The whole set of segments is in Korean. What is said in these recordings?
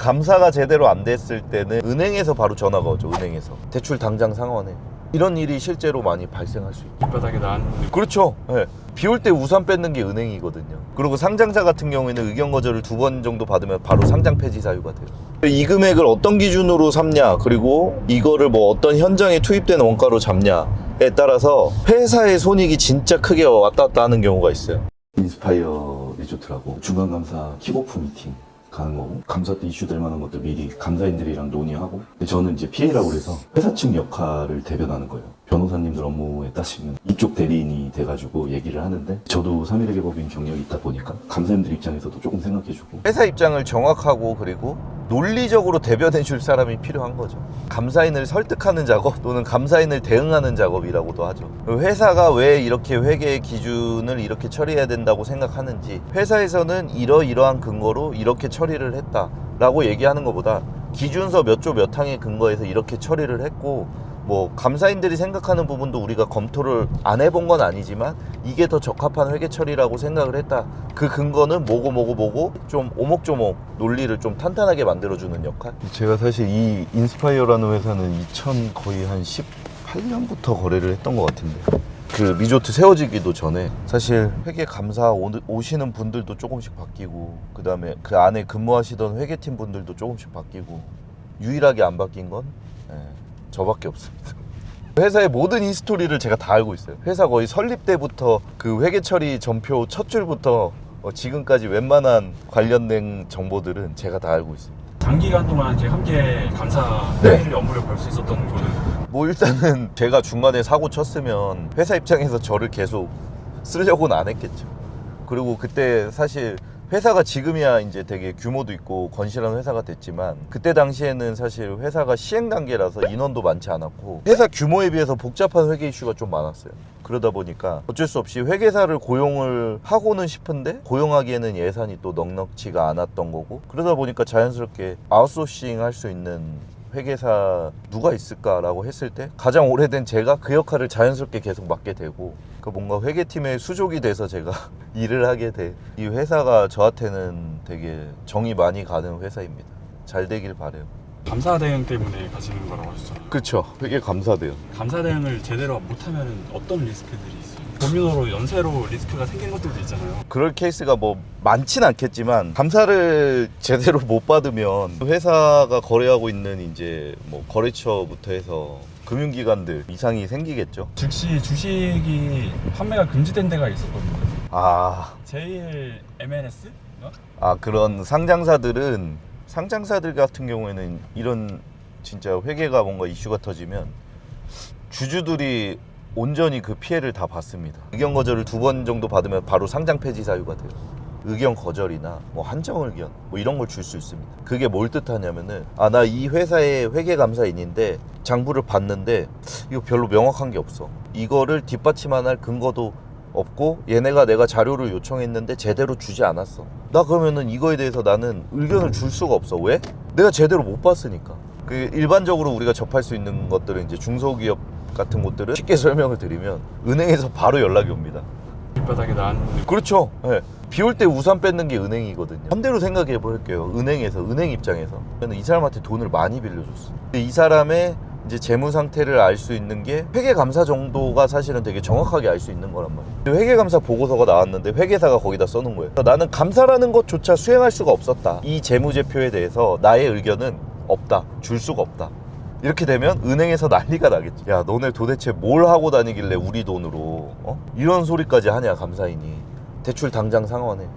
감사가 제대로 안 됐을 때는 은행에서 바로 전화가 오죠. 은행에서 대출 당장 상환해. 이런 일이 실제로 많이 발생할 수 있죠. 밑바닥에 난 그렇죠. 네. 비 올 때 우산 뺏는 게 은행이거든요. 그리고 상장자 같은 경우에는 의견 거절을 2번 정도 받으면 바로 상장 폐지 사유가 돼요. 이 금액을 어떤 기준으로 삼냐, 그리고 이거를 뭐 어떤 현장에 투입된 원가로 잡냐에 따라서 회사의 손익이 진짜 크게 왔다 갔다 하는 경우가 있어요. 인스파이어 리조트라고 중간감사 킥오프 미팅 가는 거고, 감사 때 이슈될 만한 것들 미리 감사인들이랑 논의하고, 근데 저는 이제 PA라고 해서 회사 측 역할을 대변하는 거예요. 변호사님들 업무에 따시면 이쪽 대리인이 돼가지고 얘기를 하는데, 저도 3.1의 법인 경력이 있다 보니까 감사님들 입장에서도 조금 생각해주고, 회사 입장을 정확하고 그리고 논리적으로 대변해 줄 사람이 필요한 거죠. 감사인을 설득하는 작업 또는 감사인을 대응하는 작업이라고도 하죠. 회사가 왜 이렇게 회계 기준을 이렇게 처리해야 된다고 생각하는지, 회사에서는 이러이러한 근거로 이렇게 처리를 했다라고 얘기하는 것보다 기준서 몇 조 몇 항에 근거해서 이렇게 처리를 했고, 뭐 감사인들이 생각하는 부분도 우리가 검토를 안 해본 건 아니지만 이게 더 적합한 회계 처리라고 생각을 했다. 그 근거는 뭐고 좀 오목조목 논리를 좀 탄탄하게 만들어주는 역할. 제가 사실 이 인스파이어라는 회사는 거의 한 18년부터 거래를 했던 것 같은데, 그 리조트 세워지기도 전에 사실 회계 감사 오시는 분들도 조금씩 바뀌고, 그 다음에 그 안에 근무하시던 회계팀 분들도 조금씩 바뀌고, 유일하게 안 바뀐 건 저밖에 없습니다. 회사의 모든 히스토리를 제가 다 알고 있어요. 회사 거의 설립 때부터 그 회계 처리 전표 첫 줄부터 지금까지 웬만한 관련된 정보들은 제가 다 알고 있어요. 장기간 동안 이제 함께 감사 회의 업무를 볼 수 있었던 거는 뭐 일단은 제가 중간에 사고 쳤으면 회사 입장에서 저를 계속 쓰려고는 안 했겠죠. 그리고 그때 사실 회사가 지금이야 이제 되게 규모도 있고 건실한 회사가 됐지만, 그때 당시에는 사실 회사가 시행 단계라서 인원도 많지 않았고 회사 규모에 비해서 복잡한 회계 이슈가 좀 많았어요. 그러다 보니까 어쩔 수 없이 회계사를 고용을 하고는 싶은데 고용하기에는 예산이 또 넉넉치가 않았던 거고, 그러다 보니까 자연스럽게 아웃소싱 할 수 있는 회계사 누가 있을까라고 했을 때 가장 오래된 제가 그 역할을 자연스럽게 계속 맡게 되고, 그 뭔가 회계팀의 수족이 돼서 제가 일을 하게 돼. 이 회사가 저한테는 되게 정이 많이 가는 회사입니다. 잘 되길 바래요. 감사 대응 때문에 가시는 거라고 하셨잖아요. 그렇죠. 회계 감사돼요. 감사 대응을 제대로 못하면 어떤 리스크들이 있어요? 법인으로 연쇄로 리스크가 생긴 것들도 있잖아요. 그럴 케이스가 뭐 많진 않겠지만, 감사를 제대로 못 받으면 회사가 거래하고 있는 이제 뭐 거래처부터 해서 금융기관들 이상이 생기겠죠. 즉시 주식이 판매가 금지된 데가 있었거든요. 제일 MNS? 그런 상장사들 같은 경우에는 이런 진짜 회계가 뭔가 이슈가 터지면 주주들이 온전히 그 피해를 다 받습니다. 의견 거절을 2번 정도 받으면 바로 상장 폐지 사유가 돼요. 의견 거절이나 뭐 한정 의견 뭐 이런 걸 줄 수 있습니다. 그게 뭘 뜻하냐면은, 나 이 회사의 회계 감사인인데 장부를 봤는데 이거 별로 명확한 게 없어. 이거를 뒷받침할 근거도 없고 얘네가 내가 자료를 요청했는데 제대로 주지 않았어. 나 그러면은 이거에 대해서 나는 의견을 줄 수가 없어. 왜? 내가 제대로 못 봤으니까. 그 일반적으로 우리가 접할 수 있는 것들은 이제 중소기업 같은 곳들은 쉽게 설명을 드리면 은행에서 바로 연락이 옵니다. 밑바닥에 난 그렇죠. 네. 비 올 때 우산 뺏는 게 은행이거든요. 반대로 생각해 볼게요. 은행 입장에서 저는 이 사람한테 돈을 많이 빌려줬어. 이 사람의 이제 재무 상태를 알 수 있는 게 회계 감사 정도가 사실은 되게 정확하게 알 수 있는 거란 말이에요. 회계 감사 보고서가 나왔는데 회계사가 거기다 써놓은 거예요. 나는 감사라는 것조차 수행할 수가 없었다. 이 재무제표에 대해서 나의 의견은 없다. 줄 수가 없다. 이렇게 되면 은행에서 난리가 나겠죠. 야, 너네 도대체 뭘 하고 다니길래 우리 돈으로 이런 소리까지 하냐, 감사인이. 대출 당장 상환해.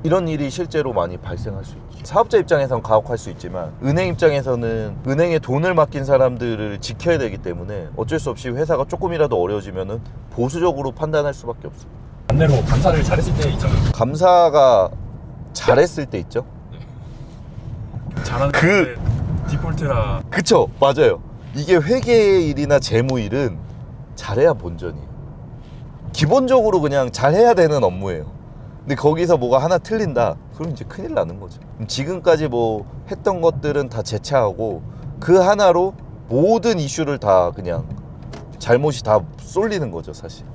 이런 일이 실제로 많이 발생할 수 있죠. 사업자 입장에서는 가혹할 수 있지만 은행 입장에서는 은행에 돈을 맡긴 사람들을 지켜야 되기 때문에 어쩔 수 없이 회사가 조금이라도 어려워지면은 보수적으로 판단할 수밖에 없어요. 반대로 감사를 잘했을 때 있잖아요. 감사가 잘했을 때 있죠. 잘하는 디폴트라. 그쵸, 맞아요. 이게 회계 일이나 재무 일은 잘해야 본전이에요. 기본적으로 그냥 잘해야 되는 업무예요. 근데 거기서 뭐가 하나 틀린다, 그럼 이제 큰일 나는 거죠. 지금까지 뭐 했던 것들은 다 재차하고 그 하나로 모든 이슈를 다 그냥 잘못이 다 쏠리는 거죠, 사실.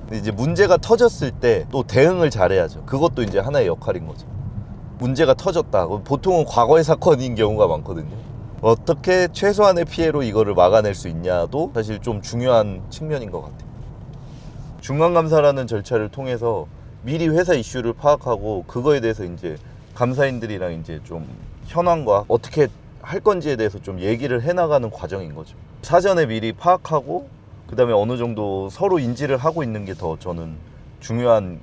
근데 이제 문제가 터졌을 때 또 대응을 잘해야죠. 그것도 이제 하나의 역할인 거죠. 문제가 터졌다. 보통은 과거의 사건인 경우가 많거든요. 어떻게 최소한의 피해로 이거를 막아낼 수 있냐도 사실 좀 중요한 측면인 것 같아요. 중간감사라는 절차를 통해서 미리 회사 이슈를 파악하고 그거에 대해서 이제 감사인들이랑 이제 좀 현황과 어떻게 할 건지에 대해서 좀 얘기를 해나가는 과정인 거죠. 사전에 미리 파악하고 그 다음에 어느 정도 서로 인지를 하고 있는 게 더 저는 중요한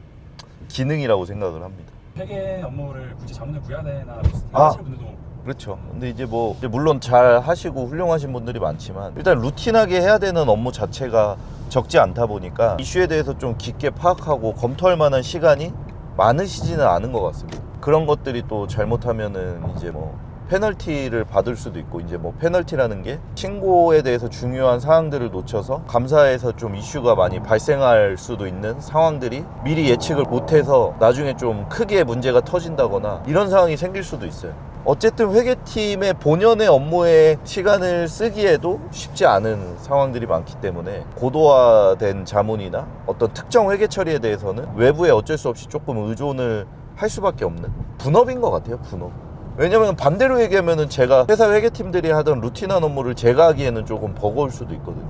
기능이라고 생각을 합니다. 회계 업무를 굳이 자문을 구해야 되나 아. 하시는 분들도 그렇죠. 근데 이제 뭐 이제 물론 잘 하시고 훌륭하신 분들이 많지만 일단 루틴하게 해야 되는 업무 자체가 적지 않다 보니까 이슈에 대해서 좀 깊게 파악하고 검토할 만한 시간이 많으시지는 않은 것 같습니다. 그런 것들이 또 잘못하면은 이제 뭐 페널티를 받을 수도 있고, 이제 뭐 페널티라는 게 신고에 대해서 중요한 사항들을 놓쳐서 감사에서 좀 이슈가 많이 발생할 수도 있는 상황들이 미리 예측을 못해서 나중에 좀 크게 문제가 터진다거나 이런 상황이 생길 수도 있어요. 어쨌든 회계팀의 본연의 업무에 시간을 쓰기에도 쉽지 않은 상황들이 많기 때문에 고도화된 자문이나 어떤 특정 회계 처리에 대해서는 외부에 어쩔 수 없이 조금 의존을 할 수밖에 없는 분업인 것 같아요. 분업. 왜냐면 반대로 얘기하면은 제가 회사 회계팀들이 하던 루틴한 업무를 제가 하기에는 조금 버거울 수도 있거든요.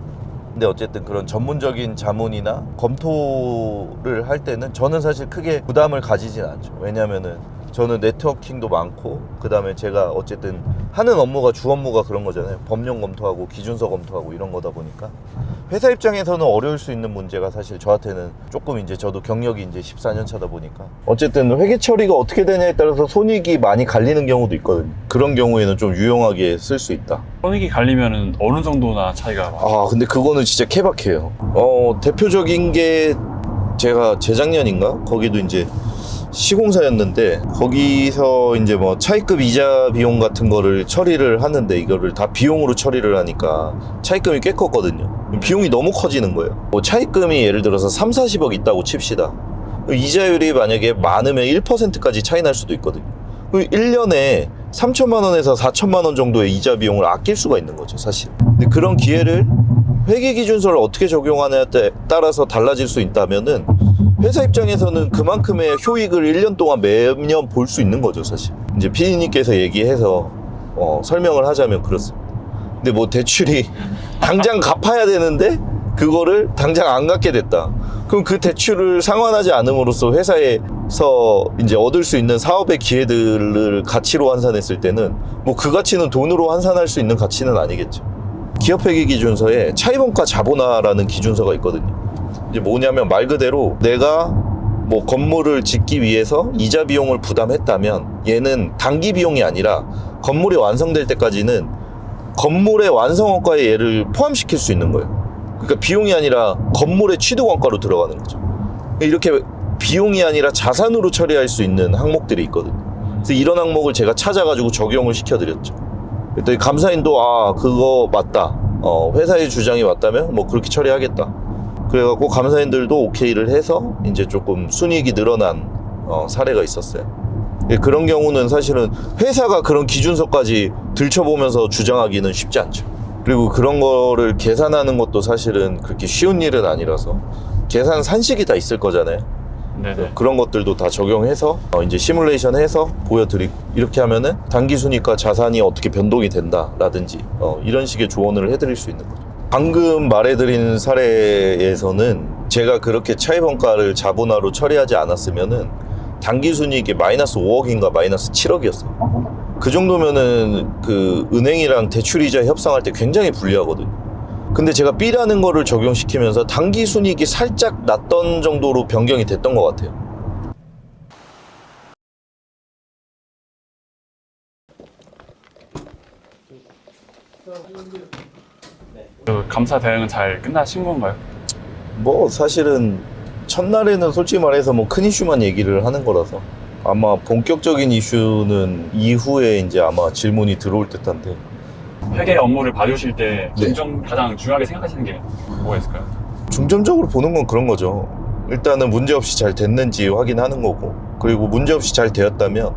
근데 어쨌든 그런 전문적인 자문이나 검토를 할 때는 저는 사실 크게 부담을 가지진 않죠. 왜냐면은 저는 네트워킹도 많고, 그 다음에 제가 어쨌든 하는 업무가 주 업무가 그런 거잖아요. 법령 검토하고 기준서 검토하고 이런 거다 보니까 회사 입장에서는 어려울 수 있는 문제가 사실 저한테는 조금 이제 저도 경력이 이제 14년 차다 보니까 어쨌든 회계 처리가 어떻게 되냐에 따라서 손익이 많이 갈리는 경우도 있거든요. 그런 경우에는 좀 유용하게 쓸 수 있다. 손익이 갈리면은 어느 정도나 차이가 많아요? 근데 그거는 진짜 케바케예요. 대표적인 게 제가 재작년인가? 거기도 이제 시공사였는데 거기서 이제 뭐 차입금 이자 비용 같은 거를 처리를 하는데 이거를 다 비용으로 처리를 하니까 차입금이 꽤 컸거든요. 비용이 너무 커지는 거예요. 뭐 차입금이 예를 들어서 3, 40억 있다고 칩시다. 이자율이 만약에 많으면 1%까지 차이 날 수도 있거든요. 1년에 3천만 원에서 4천만 원 정도의 이자 비용을 아낄 수가 있는 거죠, 사실. 근데 그런 기회를 회계기준서를 어떻게 적용하냐에 따라서 달라질 수 있다면은 회사 입장에서는 그만큼의 효익을 1년 동안 매년 볼 수 있는 거죠, 사실. 이제 피디님께서 얘기해서 설명을 하자면 그렇습니다. 근데 뭐 대출이 당장 갚아야 되는데 그거를 당장 안 갚게 됐다. 그럼 그 대출을 상환하지 않음으로써 회사에서 이제 얻을 수 있는 사업의 기회들을 가치로 환산했을 때는 뭐 그 가치는 돈으로 환산할 수 있는 가치는 아니겠죠. 기업회계 기준서에 차입원가 자본화라는 기준서가 있거든요. 이제 뭐냐면 말 그대로 내가 뭐 건물을 짓기 위해서 이자 비용을 부담했다면 얘는 단기 비용이 아니라 건물이 완성될 때까지는 건물의 완성원가에 얘를 포함시킬 수 있는 거예요. 그러니까 비용이 아니라 건물의 취득원가로 들어가는 거죠. 이렇게 비용이 아니라 자산으로 처리할 수 있는 항목들이 있거든요. 그래서 이런 항목을 제가 찾아가지고 적용을 시켜드렸죠. 그랬더니 감사인도 그거 맞다. 회사의 주장이 맞다면 뭐 그렇게 처리하겠다. 그래갖고 감사인들도 오케이를 해서 이제 조금 순이익이 늘어난 사례가 있었어요. 그런 경우는 사실은 회사가 그런 기준서까지 들춰보면서 주장하기는 쉽지 않죠. 그리고 그런 거를 계산하는 것도 사실은 그렇게 쉬운 일은 아니라서 계산 산식이 다 있을 거잖아요. 네네. 그런 것들도 다 적용해서 이제 시뮬레이션 해서 보여드리고, 이렇게 하면은 단기 순이익과 자산이 어떻게 변동이 된다라든지 이런 식의 조언을 해드릴 수 있는 거죠. 방금 말해드린 사례에서는 제가 그렇게 차입원가를 자본화로 처리하지 않았으면은 단기 순이익이 마이너스 5억인가 마이너스 7억이었어요. 그 정도면은 그 은행이랑 대출이자 협상할 때 굉장히 불리하거든요. 근데 제가 B라는 거를 적용시키면서 단기 순이익이 살짝 낮던 정도로 변경이 됐던 것 같아요. 그 감사 대응은 잘 끝나신 건가요? 뭐 사실은 첫날에는 솔직히 말해서 뭐 큰 이슈만 얘기를 하는 거라서 아마 본격적인 이슈는 이후에 이제 아마 질문이 들어올 듯한데, 회계 업무를 봐주실 때 네. 가장 중요하게 생각하시는 게 뭐가 있을까요? 중점적으로 보는 건 그런 거죠. 일단은 문제없이 잘 됐는지 확인하는 거고, 그리고 문제없이 잘 되었다면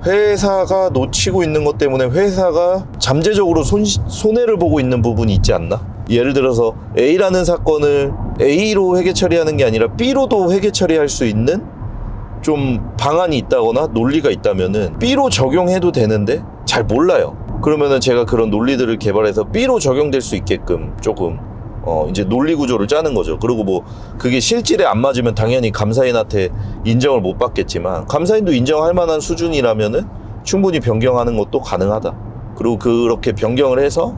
회사가 놓치고 있는 것 때문에 회사가 잠재적으로 손해를 보고 있는 부분이 있지 않나? 예를 들어서 A라는 사건을 A로 회계 처리하는 게 아니라 B로도 회계 처리할 수 있는 좀 방안이 있다거나 논리가 있다면은 B로 적용해도 되는데 잘 몰라요. 그러면은 제가 그런 논리들을 개발해서 B로 적용될 수 있게끔 조금 이제 논리 구조를 짜는 거죠. 그리고 뭐 그게 실질에 안 맞으면 당연히 감사인한테 인정을 못 받겠지만 감사인도 인정할 만한 수준이라면은 충분히 변경하는 것도 가능하다. 그리고 그렇게 변경을 해서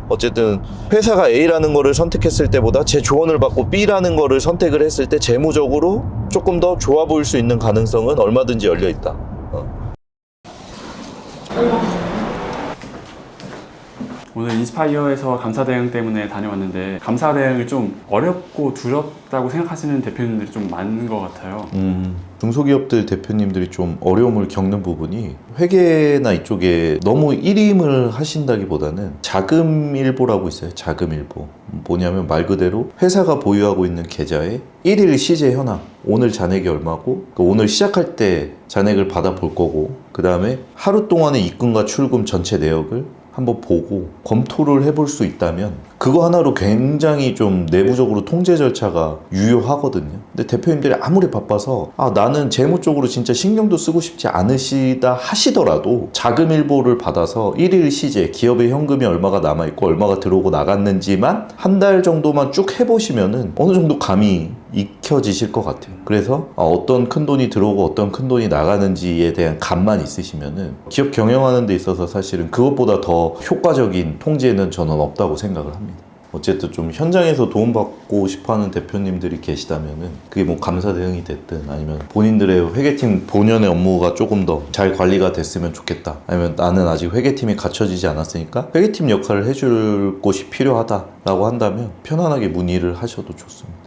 어쨌든 회사가 A라는 거를 선택했을 때보다 제 조언을 받고 B라는 거를 선택을 했을 때 재무적으로 조금 더 좋아 보일 수 있는 가능성은 얼마든지 열려 있다. 오늘 인스파이어에서 감사 대행 때문에 다녀왔는데 감사 대행을 좀 어렵고 두렵다고 생각하시는 대표님들이 좀 많은 것 같아요. 중소기업들 대표님들이 좀 어려움을 겪는 부분이 회계나 이쪽에 너무 일임을 하신다기보다는 자금일보라고 있어요. 자금일보. 뭐냐면 말 그대로 회사가 보유하고 있는 계좌에 1일 시제 현황, 오늘 잔액이 얼마고 오늘 시작할 때 잔액을 받아 볼 거고 그 다음에 하루 동안의 입금과 출금 전체 내역을 한번 보고 검토를 해볼 수 있다면 그거 하나로 굉장히 좀 내부적으로 통제 절차가 유효하거든요. 근데 대표님들이 아무리 바빠서 나는 재무 쪽으로 진짜 신경도 쓰고 싶지 않으시다 하시더라도 자금일보를 받아서 1일 시제 기업의 현금이 얼마가 남아있고 얼마가 들어오고 나갔는지만 한 달 정도만 쭉 해보시면은 어느 정도 감이 익혀지실 것 같아요. 그래서 어떤 큰돈이 들어오고 어떤 큰돈이 나가는지에 대한 감만 있으시면은 기업 경영하는 데 있어서 사실은 그것보다 더 효과적인 통제는 저는 없다고 생각을 합니다. 어쨌든 좀 현장에서 도움받고 싶어하는 대표님들이 계시다면은 그게 뭐 감사 대응이 됐든 아니면 본인들의 회계팀 본연의 업무가 조금 더 잘 관리가 됐으면 좋겠다 아니면 나는 아직 회계팀이 갖춰지지 않았으니까 회계팀 역할을 해줄 곳이 필요하다라고 한다면 편안하게 문의를 하셔도 좋습니다.